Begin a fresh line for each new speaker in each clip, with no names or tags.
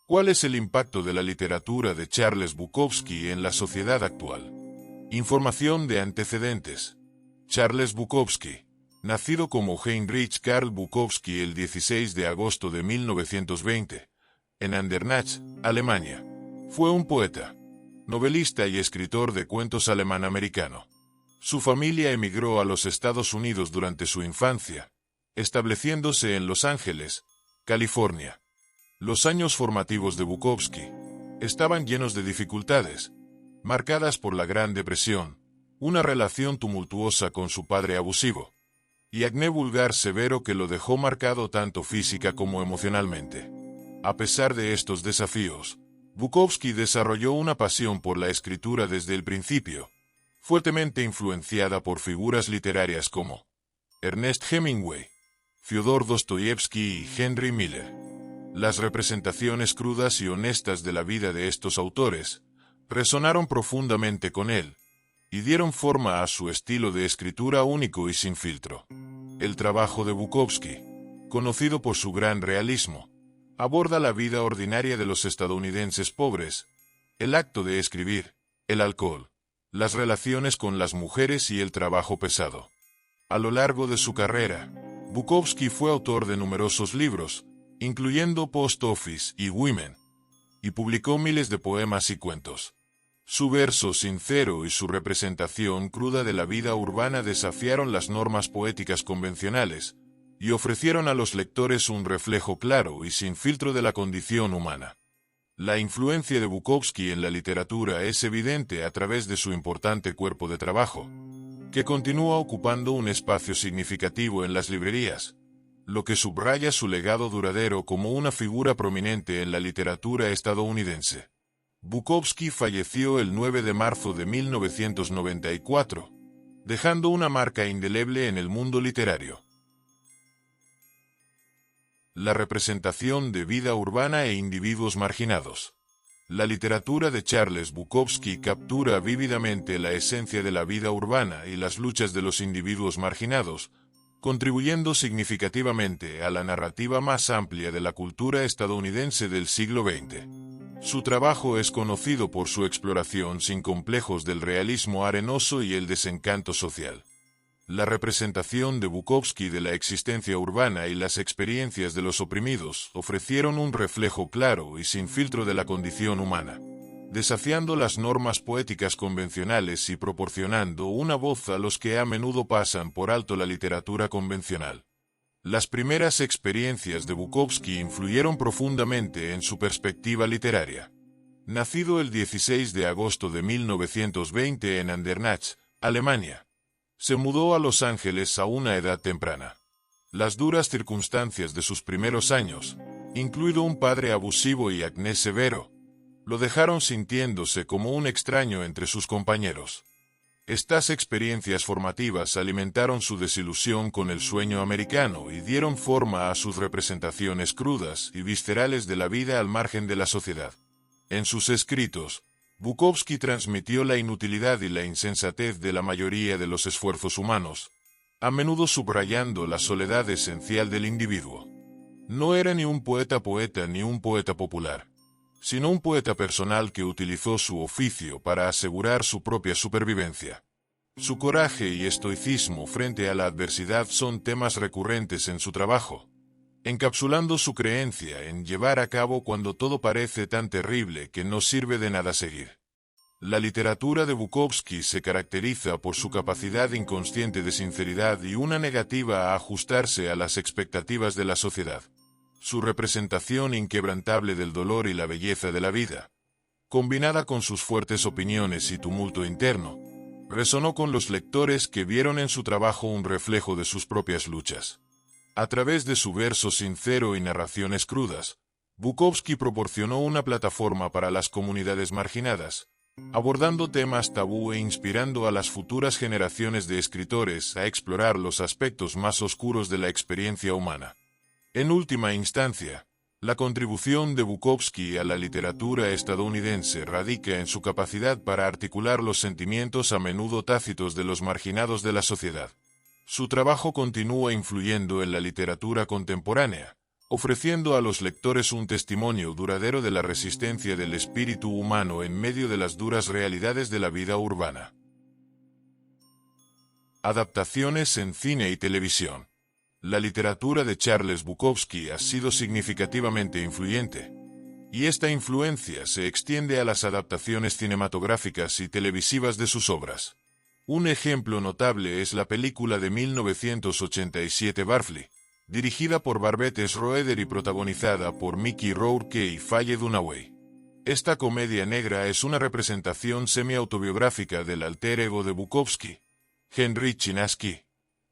¿Cuál es el impacto de la literatura de Charles Bukowski en la sociedad actual? Información de antecedentes. Charles Bukowski, nacido como Heinrich Karl Bukowski el 16 de agosto de 1920, en Andernach, Alemania, fue un poeta, novelista y escritor de cuentos alemán-americano. Su familia emigró a los Estados Unidos durante su infancia, estableciéndose en Los Ángeles, California. Los años formativos de Bukowski estaban llenos de dificultades, marcadas por la Gran Depresión, una relación tumultuosa con su padre abusivo, y acné vulgar severo que lo dejó marcado tanto física como emocionalmente. A pesar de estos desafíos, Bukowski desarrolló una pasión por la escritura desde el principio, fuertemente influenciada por figuras literarias como Ernest Hemingway, Fyodor Dostoyevsky y Henry Miller. Las representaciones crudas y honestas de la vida de estos autores resonaron profundamente con él y dieron forma a su estilo de escritura único y sin filtro. El trabajo de Bukowski, conocido por su gran realismo, aborda la vida ordinaria de los estadounidenses pobres, el acto de escribir, el alcohol, las relaciones con las mujeres y el trabajo pesado. A lo largo de su carrera, Bukowski fue autor de numerosos libros, incluyendo Post Office y Women, y publicó miles de poemas y cuentos. Su verso sincero y su representación cruda de la vida urbana desafiaron las normas poéticas convencionales y ofrecieron a los lectores un reflejo claro y sin filtro de la condición humana. La influencia de Bukowski en la literatura es evidente a través de su importante cuerpo de trabajo, que continúa ocupando un espacio significativo en las librerías, lo que subraya su legado duradero como una figura prominente en la literatura estadounidense. Bukowski falleció el 9 de marzo de 1994, dejando una marca indeleble en el mundo literario. La representación de vida urbana e individuos marginados. La literatura de Charles Bukowski captura vívidamente la esencia de la vida urbana y las luchas de los individuos marginados, contribuyendo significativamente a la narrativa más amplia de la cultura estadounidense del siglo XX. Su trabajo es conocido por su exploración sin complejos del realismo arenoso y el desencanto social. La representación de Bukowski de la existencia urbana y las experiencias de los oprimidos ofrecieron un reflejo claro y sin filtro de la condición humana, desafiando las normas poéticas convencionales y proporcionando una voz a los que a menudo pasan por alto la literatura convencional. Las primeras experiencias de Bukowski influyeron profundamente en su perspectiva literaria. Nacido el 16 de agosto de 1920 en Andernach, Alemania, se mudó a Los Ángeles a una edad temprana. Las duras circunstancias de sus primeros años, incluido un padre abusivo y acné severo, lo dejaron sintiéndose como un extraño entre sus compañeros. Estas experiencias formativas alimentaron su desilusión con el sueño americano y dieron forma a sus representaciones crudas y viscerales de la vida al margen de la sociedad. En sus escritos, Bukowski transmitió la inutilidad y la insensatez de la mayoría de los esfuerzos humanos, a menudo subrayando la soledad esencial del individuo. No era ni un poeta ni un poeta popular, sino un poeta personal que utilizó su oficio para asegurar su propia supervivencia. Su coraje y estoicismo frente a la adversidad son temas recurrentes en su trabajo, encapsulando su creencia en llevar a cabo cuando todo parece tan terrible que no sirve de nada seguir. La literatura de Bukowski se caracteriza por su capacidad inconsciente de sinceridad y una negativa a ajustarse a las expectativas de la sociedad. Su representación inquebrantable del dolor y la belleza de la vida, combinada con sus fuertes opiniones y tumulto interno, resonó con los lectores que vieron en su trabajo un reflejo de sus propias luchas. A través de su verso sincero y narraciones crudas, Bukowski proporcionó una plataforma para las comunidades marginadas, abordando temas tabú e inspirando a las futuras generaciones de escritores a explorar los aspectos más oscuros de la experiencia humana. En última instancia, la contribución de Bukowski a la literatura estadounidense radica en su capacidad para articular los sentimientos a menudo tácitos de los marginados de la sociedad. Su trabajo continúa influyendo en la literatura contemporánea, ofreciendo a los lectores un testimonio duradero de la resistencia del espíritu humano en medio de las duras realidades de la vida urbana. Adaptaciones en cine y televisión. La literatura de Charles Bukowski ha sido significativamente influyente, y esta influencia se extiende a las adaptaciones cinematográficas y televisivas de sus obras. Un ejemplo notable es la película de 1987 Barfly, dirigida por Barbet Schroeder y protagonizada por Mickey Rourke y Faye Dunaway. Esta comedia negra es una representación semi-autobiográfica del alter ego de Bukowski, Henry Chinaski,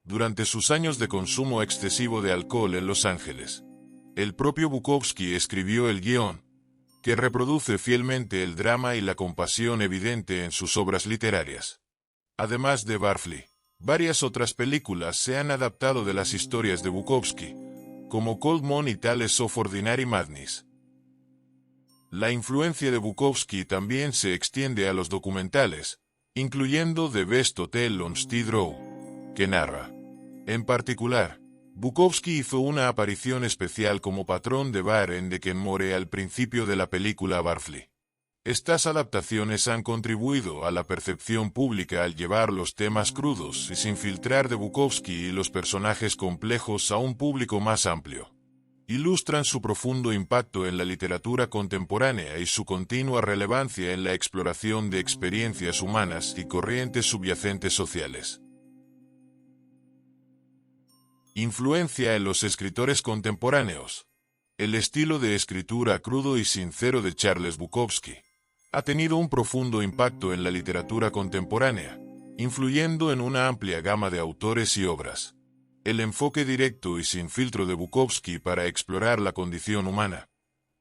durante sus años de consumo excesivo de alcohol en Los Ángeles. El propio Bukowski escribió el guión, que reproduce fielmente el drama y la compasión evidente en sus obras literarias. Además de Barfly, varias otras películas se han adaptado de las historias de Bukowski, como Cold Moon y Tales of Ordinary Madness. La influencia de Bukowski también se extiende a los documentales, incluyendo The Best Hotel on Skid Row, que narra. En particular, Bukowski hizo una aparición especial como patrón de bar en The Kenmore al principio de la película Barfly. Estas adaptaciones han contribuido a la percepción pública al llevar los temas crudos y sin filtrar de Bukowski y los personajes complejos a un público más amplio. Ilustran su profundo impacto en la literatura contemporánea y su continua relevancia en la exploración de experiencias humanas y corrientes subyacentes sociales. Influencia en los escritores contemporáneos. El estilo de escritura crudo y sincero de Charles Bukowski ha tenido un profundo impacto en la literatura contemporánea, influyendo en una amplia gama de autores y obras. El enfoque directo y sin filtro de Bukowski para explorar la condición humana,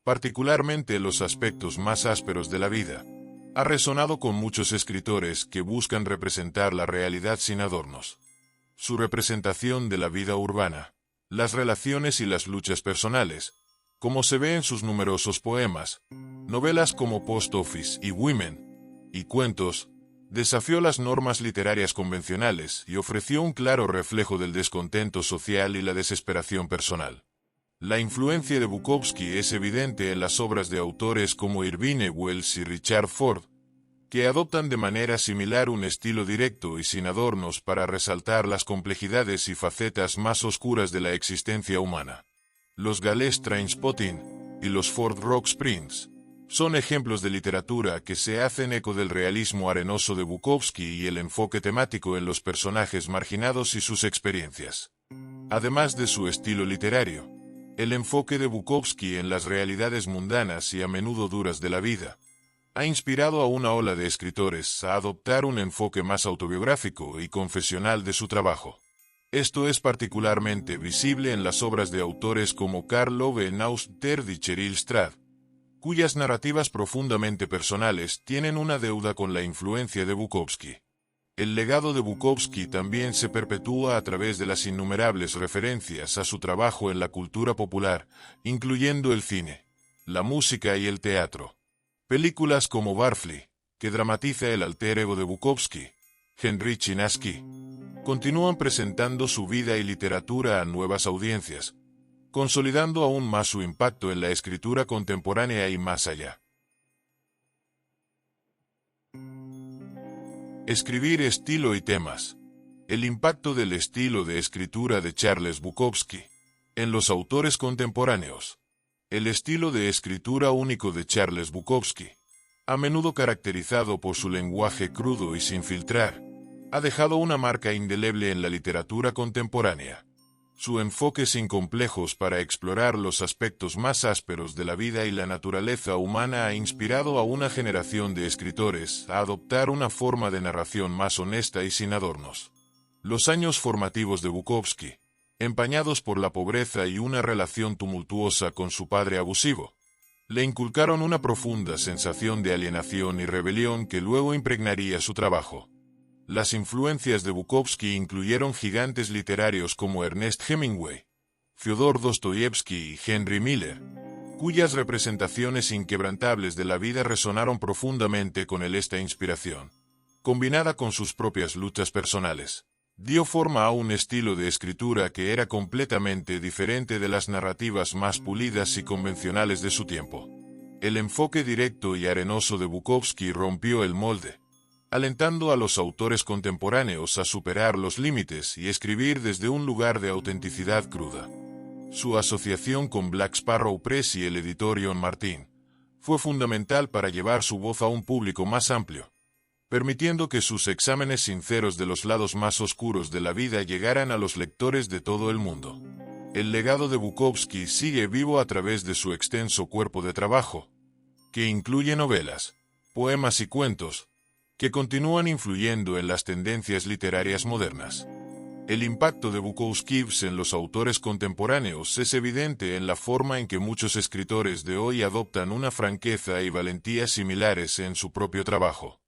particularmente los aspectos más ásperos de la vida, ha resonado con muchos escritores que buscan representar la realidad sin adornos. Su representación de la vida urbana, las relaciones y las luchas personales, como se ve en sus numerosos poemas, novelas como Post Office y Women, y cuentos, desafió las normas literarias convencionales y ofreció un claro reflejo del descontento social y la desesperación personal. La influencia de Bukowski es evidente en las obras de autores como Irvine Welsh y Richard Ford, que adoptan de manera similar un estilo directo y sin adornos para resaltar las complejidades y facetas más oscuras de la existencia humana. Los Gales Trainspotting y los Ford Rock Springs son ejemplos de literatura que se hacen eco del realismo arenoso de Bukowski y el enfoque temático en los personajes marginados y sus experiencias. Además de su estilo literario, el enfoque de Bukowski en las realidades mundanas y a menudo duras de la vida ha inspirado a una ola de escritores a adoptar un enfoque más autobiográfico y confesional de su trabajo. Esto es particularmente visible en las obras de autores como Karl Ove Knausgaard y Cheryl Strayed, cuyas narrativas profundamente personales tienen una deuda con la influencia de Bukowski. El legado de Bukowski también se perpetúa a través de las innumerables referencias a su trabajo en la cultura popular, incluyendo el cine, la música y el teatro. Películas como Barfly, que dramatiza el alter ego de Bukowski, Henry Chinaski, continúan presentando su vida y literatura a nuevas audiencias, consolidando aún más su impacto en la escritura contemporánea y más allá. Escribir estilo y temas. El impacto del estilo de escritura de Charles Bukowski en los autores contemporáneos. El estilo de escritura único de Charles Bukowski, a menudo caracterizado por su lenguaje crudo y sin filtrar, ha dejado una marca indeleble en la literatura contemporánea. Su enfoque sin complejos para explorar los aspectos más ásperos de la vida y la naturaleza humana ha inspirado a una generación de escritores a adoptar una forma de narración más honesta y sin adornos. Los años formativos de Bukowski, empañados por la pobreza y una relación tumultuosa con su padre abusivo, le inculcaron una profunda sensación de alienación y rebelión que luego impregnaría su trabajo. Las influencias de Bukowski incluyeron gigantes literarios como Ernest Hemingway, Fyodor Dostoyevsky y Henry Miller, cuyas representaciones inquebrantables de la vida resonaron profundamente con él. Esta inspiración, combinada con sus propias luchas personales, dio forma a un estilo de escritura que era completamente diferente de las narrativas más pulidas y convencionales de su tiempo. El enfoque directo y arenoso de Bukowski rompió el molde, alentando a los autores contemporáneos a superar los límites y escribir desde un lugar de autenticidad cruda. Su asociación con Black Sparrow Press y el editor John Martin fue fundamental para llevar su voz a un público más amplio, permitiendo que sus exámenes sinceros de los lados más oscuros de la vida llegaran a los lectores de todo el mundo. El legado de Bukowski sigue vivo a través de su extenso cuerpo de trabajo, que incluye novelas, poemas y cuentos, que continúan influyendo en las tendencias literarias modernas. El impacto de Bukowski en los autores contemporáneos es evidente en la forma en que muchos escritores de hoy adoptan una franqueza y valentía similares en su propio trabajo.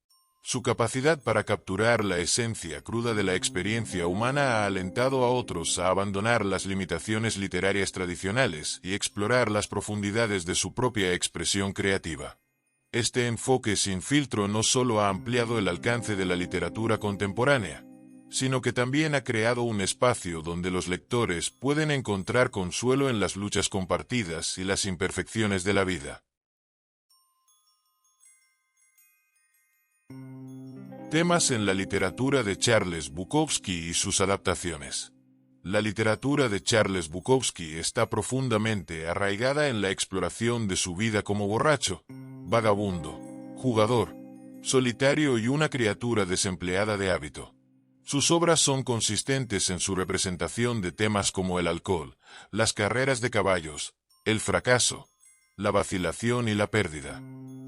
Su capacidad para capturar la esencia cruda de la experiencia humana ha alentado a otros a abandonar las limitaciones literarias tradicionales y explorar las profundidades de su propia expresión creativa. Este enfoque sin filtro no solo ha ampliado el alcance de la literatura contemporánea, sino que también ha creado un espacio donde los lectores pueden encontrar consuelo en las luchas compartidas y las imperfecciones de la vida. Temas en la literatura de Charles Bukowski y sus adaptaciones. La literatura de Charles Bukowski está profundamente arraigada en la exploración de su vida como borracho, vagabundo, jugador, solitario y una criatura desempleada de hábito. Sus obras son consistentes en su representación de temas como el alcohol, las carreras de caballos, el fracaso, la vacilación y la pérdida.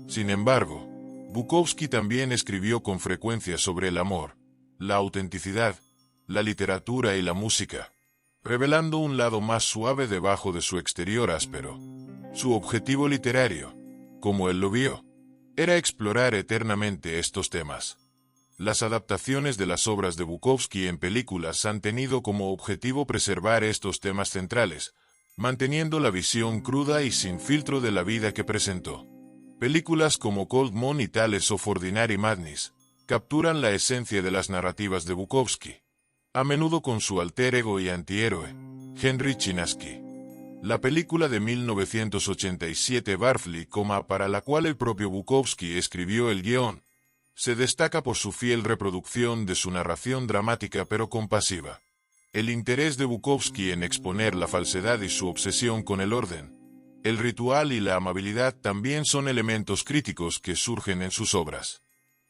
Sin embargo, Bukowski también escribió con frecuencia sobre el amor, la autenticidad, la literatura y la música, revelando un lado más suave debajo de su exterior áspero. Su objetivo literario, como él lo vio, era explorar eternamente estos temas. Las adaptaciones de las obras de Bukowski en películas han tenido como objetivo preservar estos temas centrales, manteniendo la visión cruda y sin filtro de la vida que presentó. Películas como Cold Moon y Tales of Ordinary Madness capturan la esencia de las narrativas de Bukowski, a menudo con su alter ego y antihéroe, Henry Chinaski. La película de 1987 Barfly, para la cual el propio Bukowski escribió el guión, se destaca por su fiel reproducción de su narración dramática pero compasiva. El interés de Bukowski en exponer la falsedad y su obsesión con el orden, el ritual y la amabilidad también son elementos críticos que surgen en sus obras.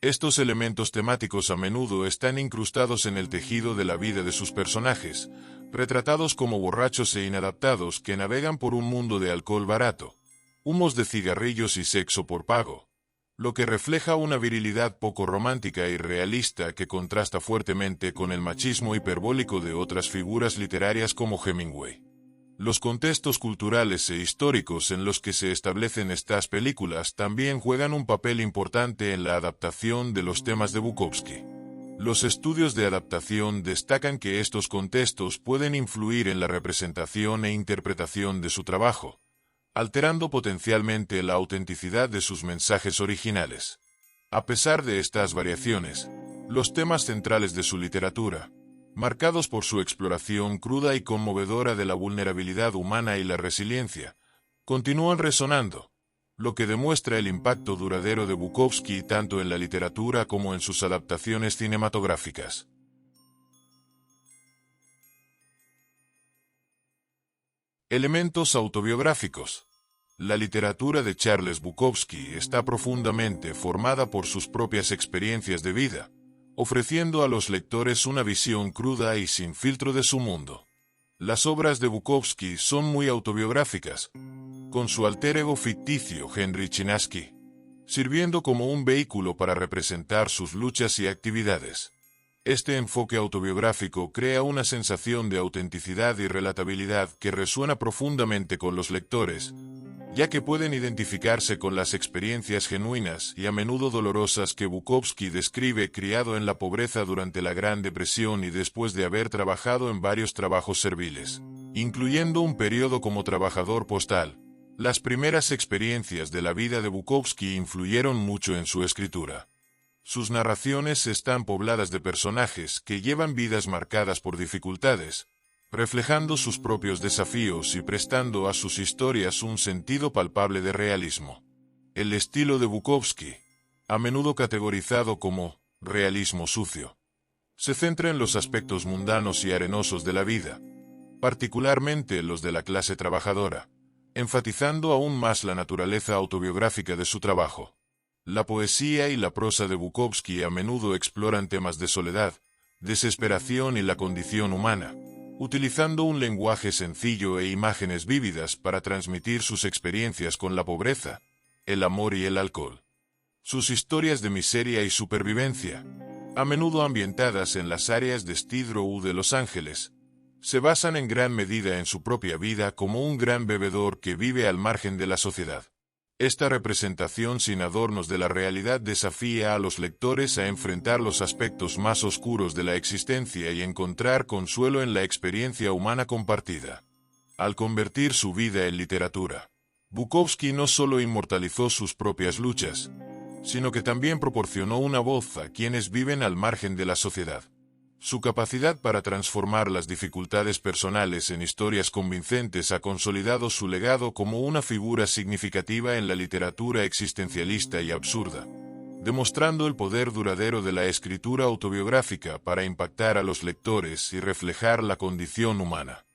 Estos elementos temáticos a menudo están incrustados en el tejido de la vida de sus personajes, retratados como borrachos e inadaptados que navegan por un mundo de alcohol barato, humos de cigarrillos y sexo por pago, lo que refleja una virilidad poco romántica y realista que contrasta fuertemente con el machismo hiperbólico de otras figuras literarias como Hemingway. Los contextos culturales e históricos en los que se establecen estas películas también juegan un papel importante en la adaptación de los temas de Bukowski. Los estudios de adaptación destacan que estos contextos pueden influir en la representación e interpretación de su trabajo, alterando potencialmente la autenticidad de sus mensajes originales. A pesar de estas variaciones, los temas centrales de su literatura, marcados por su exploración cruda y conmovedora de la vulnerabilidad humana y la resiliencia, continúan resonando, lo que demuestra el impacto duradero de Bukowski tanto en la literatura como en sus adaptaciones cinematográficas. Elementos autobiográficos. La literatura de Charles Bukowski está profundamente formada por sus propias experiencias de vida, ofreciendo a los lectores una visión cruda y sin filtro de su mundo. Las obras de Bukowski son muy autobiográficas, con su alter ego ficticio Henry Chinaski, sirviendo como un vehículo para representar sus luchas y actividades. Este enfoque autobiográfico crea una sensación de autenticidad y relatabilidad que resuena profundamente con los lectores, ya que pueden identificarse con las experiencias genuinas y a menudo dolorosas que Bukowski describe criado en la pobreza durante la Gran Depresión y después de haber trabajado en varios trabajos serviles, incluyendo un periodo como trabajador postal. Las primeras experiencias de la vida de Bukowski influyeron mucho en su escritura. Sus narraciones están pobladas de personajes que llevan vidas marcadas por dificultades, reflejando sus propios desafíos y prestando a sus historias un sentido palpable de realismo. El estilo de Bukowski, a menudo categorizado como realismo sucio, se centra en los aspectos mundanos y arenosos de la vida, particularmente los de la clase trabajadora, enfatizando aún más la naturaleza autobiográfica de su trabajo. La poesía y la prosa de Bukowski a menudo exploran temas de soledad, desesperación y la condición humana, utilizando un lenguaje sencillo e imágenes vívidas para transmitir sus experiencias con la pobreza, el amor y el alcohol. Sus historias de miseria y supervivencia, a menudo ambientadas en las áreas de Skid Row de Los Ángeles, se basan en gran medida en su propia vida como un gran bebedor que vive al margen de la sociedad. Esta representación sin adornos de la realidad desafía a los lectores a enfrentar los aspectos más oscuros de la existencia y encontrar consuelo en la experiencia humana compartida. Al convertir su vida en literatura, Bukowski no solo inmortalizó sus propias luchas, sino que también proporcionó una voz a quienes viven al margen de la sociedad. Su capacidad para transformar las dificultades personales en historias convincentes ha consolidado su legado como una figura significativa en la literatura existencialista y absurda, demostrando el poder duradero de la escritura autobiográfica para impactar a los lectores y reflejar la condición humana.